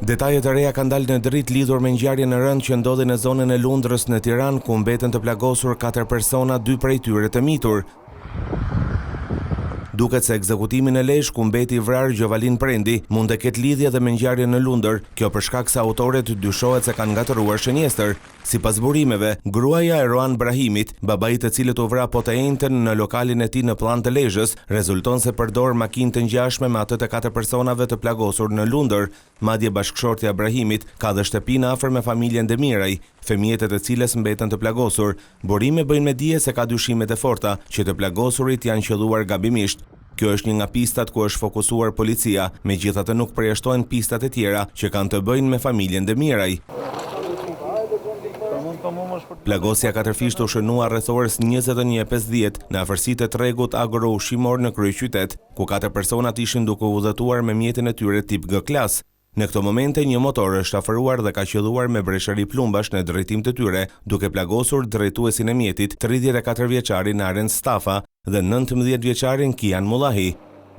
Detajet e reja kanë dalë në dritë lidhur me ngjarjen e rëndë që ndodhi në zonën e Lundrës në Tiranë, ku mbeten të plagosur 4 persona, 2 prej tyre të mitur. Duket se ekzekutimin e Lezhë, ku mbeti i vrarë Gjovalin Prendi, mund të ketë lidhje dhe me ngjarjen në Lundër, kjo për shkak se autorët dyshohet se kanë ngatëruar shënjestër. Sipas burimeve, gruaja e Roan Brahimit, babait të cilët u vra po të njëjtën në lokalin e tij në Llan të Lezhës, rezulton se përdor makinë të ngjashme me atë të 4 personave të plagosur në Lundër. Madje bashkëshortja e Brahimit ka dhe shtëpinë afër me familjen Demiraj, fëmijët e të cilës mbeten të plagosur. Burime bëjnë me dije se ka dyshimet e forta që të plagosurit janë qelluar gabimisht. Kjo është një nga pistat ku është fokusuar policia, megjithatë nuk përjashtojnë pistat e tjera që kanë të bëjnë me familjen Demiraj. Plagosja katërfisht u shënua rreth orës 21:50 në afërsitë të tregut agro-ushqimor në kryeqytet, ku 4 personat ishin duke udhëtuar me mjetin e tyre tip G klas. Në këto momente një motor është afëruar dhe ka qelluar me breshëri plumbash në drejtim të tyre, duke plagosur drejtuesin e mjetit, 34 vjeçarin Aren Stafa dhe 19 vjeçarin Kian Mullahi.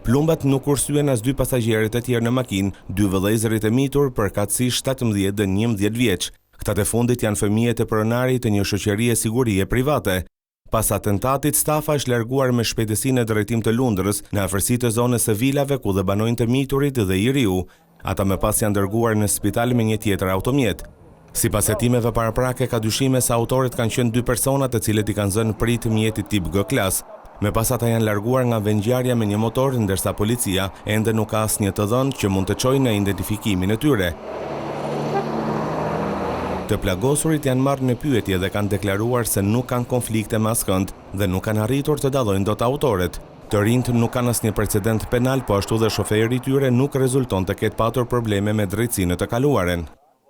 Plumbat nuk ursyen as 2 pasagjerët e tjerë në makinë, 2 vëllezërit e mitur përkatësisht 17 dhe 11 vjeç. Këta të fundit janë fëmijët e pronarit të një shoqërie sigurie private. Pas atentatit, Stafa është larguar me shpejtësi në drejtim të Lundrës, në afërsitë të zonës së vilave ku dhe banojnë të miturit dhe i riu. Ata më pas janë dërguar në spital me një tjetër automjet. Sipas hetimeve paraprake, ka dyshime se autorët kanë qenë 2 persona të cilët i kanë zënë prit mjetit tip G klas. Me pas ata janë larguar nga vendngjarja me një motor, ndërsa policia ende nuk ka asnjë të dhënë që mund të çojë në identifikimin e tyre. Të plagosurit janë marrë në pyetje dhe kanë deklaruar se nuk kanë konflikte me askënd dhe nuk kanë arritur të dallojnë dot autorët. Të rinjt nuk kanë asnjë precedent penal, po ashtu dhe shoferi i tyre nuk rezulton të ketë patur probleme me drejtsinë të kaluaren.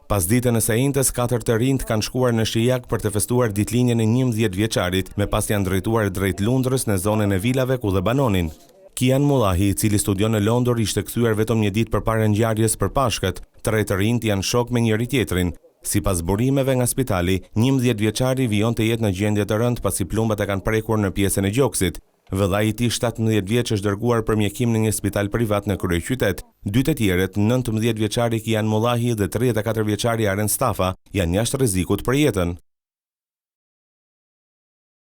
Pas ditën e së njëjtës, 4 të rinjt kanë shkuar në Shijak për të festuar ditëlinjen e 11 vjeçarit, me pas janë drejtuar drejt Lundrës në zonën e vilave ku dhe banonin. Kian Mullahi, i cili studion në Londër, ishte kthyer vetëm një ditë përpara ngjarjes për Pashkët. 3 të rinjt janë shok me njëri tjetrin. Sipas burimeve nga spitali, 11 vjeçari vijon të jetë në gjendje të rëndë pasi plumbat e kanë prekur në pjesën e gjoksit. Vëllai i tij 17 vjeç është dërguar për mjekim në një spital privat në kryeqytet. 2 të tjerët, 19 vjeçari Kian Mullahi dhe 34 vjeçari Aren Stafa, janë jashtë rrezikut për jetën.